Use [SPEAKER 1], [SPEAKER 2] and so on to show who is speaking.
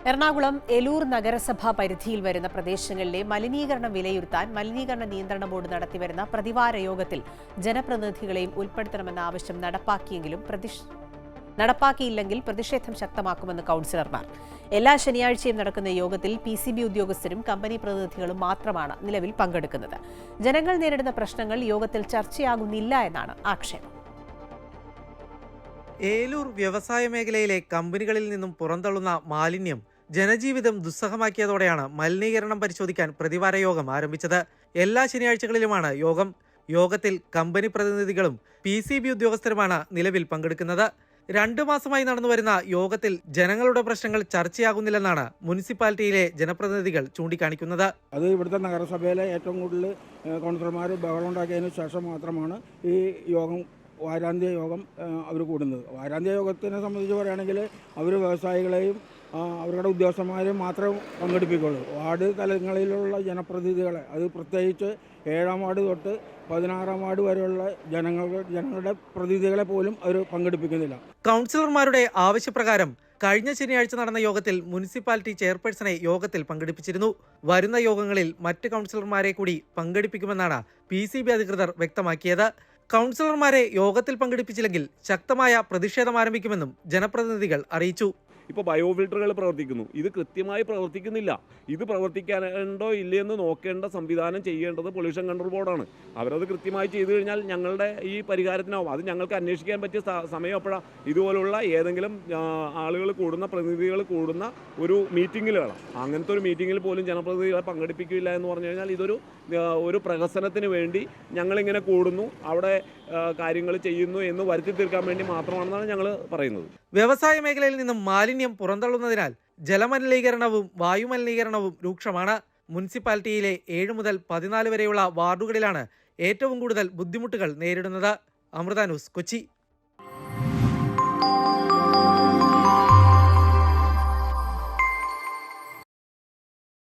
[SPEAKER 1] എറണാകുളം എലൂർ നഗരസഭാ പരിധിയിൽ വരുന്ന പ്രദേശങ്ങളിലെ മലിനീകരണം വിലയിരുത്താൻ മലിനീകരണ നിയന്ത്രണ ബോർഡ് നടത്തിവരുന്ന പ്രതിവാര യോഗത്തിൽ ജനപ്രതിനിധികളെയും ഉൾപ്പെടുത്തണമെന്ന ആവശ്യം നടപ്പാക്കിയില്ലെങ്കിൽ പ്രതിഷേധം ശക്തമാക്കുമെന്ന് കൌൺസിലർമാർ. എല്ലാ ശനിയാഴ്ചയും നടക്കുന്ന യോഗത്തിൽ PCB ഉദ്യോഗസ്ഥരും കമ്പനി പ്രതിനിധികളും മാത്രമാണ് നിലവിൽ പങ്കെടുക്കുന്നത്. ജനങ്ങൾ നേരിടുന്ന പ്രശ്നങ്ങൾ യോഗത്തിൽ ചർച്ചയാകുന്നില്ല എന്നാണ് ആക്ഷേപം.
[SPEAKER 2] ഏലൂർ വ്യവസായ മേഖലയിലെ കമ്പനികളിൽ നിന്നും പുറന്തള്ളുന്ന മാലിന്യം ജനജീവിതം ദുസ്സഹമാക്കിയതോടെയാണ് മലിനീകരണം പരിശോധിക്കാൻ പ്രതിവാര യോഗം ആരംഭിച്ചത്. എല്ലാ ശനിയാഴ്ചകളിലുമാണ് യോഗം. യോഗത്തിൽ കമ്പനി പ്രതിനിധികളും PCB ഉദ്യോഗസ്ഥരുമാണ് നിലവിൽ പങ്കെടുക്കുന്നത്. 2 മാസമായി നടന്നുവരുന്ന യോഗത്തിൽ ജനങ്ങളുടെ പ്രശ്നങ്ങൾ ചർച്ചയാകുന്നില്ലെന്നാണ് മുനിസിപ്പാലിറ്റിയിലെ ജനപ്രതിനിധികൾ ചൂണ്ടിക്കാണിക്കുന്നത്.
[SPEAKER 3] അത് ഇവിടുത്തെ നഗരസഭയിലെ ഏറ്റവും കൂടുതൽ കൗൺസിലർമാർ ബഹളമുണ്ടാക്കിയതിനു ശേഷം മാത്രമാണ് ഈ യോഗം വാരാന്ത്യ യോഗം അവർ കൂടുന്നത്. വാരാന്ത്യ യോഗത്തിനെ സംബന്ധിച്ച് പറയുകയാണെങ്കിൽ അവർ വ്യവസായികളെയും അവരുടെ ഉദ്യോഗസ്ഥന്മാരെയും മാത്രമേ പങ്കെടുപ്പിക്കുള്ളൂ. വാർഡ് തലങ്ങളിലുള്ള ജനപ്രതിനിധികളെ, അത് പ്രത്യേകിച്ച് 7ാം വാർഡ് തൊട്ട് 16ാം വാർഡ് വരെയുള്ള ജനങ്ങളുടെ പ്രതിനിധികളെ പോലും അവർ പങ്കെടുപ്പിക്കുന്നില്ല.
[SPEAKER 2] കൗൺസിലർമാരുടെ ആവശ്യപ്രകാരം കഴിഞ്ഞ ശനിയാഴ്ച നടന്ന യോഗത്തിൽ മുനിസിപ്പാലിറ്റി ചെയർപേഴ്സണെ യോഗത്തിൽ പങ്കെടുപ്പിച്ചിരുന്നു. വരുന്ന യോഗങ്ങളിൽ മറ്റ് കൗൺസിലർമാരെ കൂടി പങ്കെടുപ്പിക്കുമെന്നാണ് PCB അധികൃതർ വ്യക്തമാക്കിയത്. കൗൺസിലർമാരെ യോഗത്തിൽ പങ്കെടുപ്പിച്ചില്ലെങ്കിൽ ശക്തമായ പ്രതിഷേധം ആരംഭിക്കുമെന്നും ജനപ്രതിനിധികൾ അറിയിച്ചു.
[SPEAKER 4] ഇപ്പോൾ ബയോഫിൽറ്ററുകൾ പ്രവർത്തിക്കുന്നു, ഇത് കൃത്യമായി പ്രവർത്തിക്കുന്നില്ല. ഇത് പ്രവർത്തിക്കാനുണ്ടോ ഇല്ലയെന്ന് നോക്കേണ്ട സംവിധാനം ചെയ്യേണ്ടത് പൊല്യൂഷൻ കൺട്രോൾ ബോർഡാണ്. അവരത് കൃത്യമായി ചെയ്തു കഴിഞ്ഞാൽ ഞങ്ങളുടെ ഈ പരിഹാരത്തിനാവും. അത് ഞങ്ങൾക്ക് അന്വേഷിക്കാൻ പറ്റിയ സമയം എപ്പോഴാണ്? ഇതുപോലുള്ള ഏതെങ്കിലും ആളുകൾ കൂടുന്ന, പ്രതിനിധികൾ കൂടുന്ന ഒരു മീറ്റിങ്ങിലാണ്. അങ്ങനത്തെ ഒരു മീറ്റിങ്ങിൽ പോലും ജനപ്രതിനിധികളെ പങ്കെടുപ്പിക്കില്ല എന്ന് പറഞ്ഞു കഴിഞ്ഞാൽ ഇതൊരു പ്രഹസനത്തിന് വേണ്ടി ഞങ്ങളിങ്ങനെ കൂടുന്നു, അവിടെ കാര്യങ്ങൾ ചെയ്യുന്നു എന്ന് വരുത്തി തീർക്കാൻ വേണ്ടി മാത്രമാണെന്നാണ് ഞങ്ങൾ പറയുന്നത്.
[SPEAKER 2] വ്യവസായ മേഖലയിൽ നിന്നും മാലിന്യം പുറന്തള്ളുന്നതിനാൽ ജലമലിനീകരണവും വായുമലിനീകരണവും രൂക്ഷമാണ്. മുനിസിപ്പാലിറ്റിയിലെ 7 മുതൽ 14 വരെയുള്ള വാർഡുകളിലാണ് ഏറ്റവും കൂടുതൽ ബുദ്ധിമുട്ടുകൾ നേരിടുന്നത്. അമൃത ന്യൂസ്, കൊച്ചി.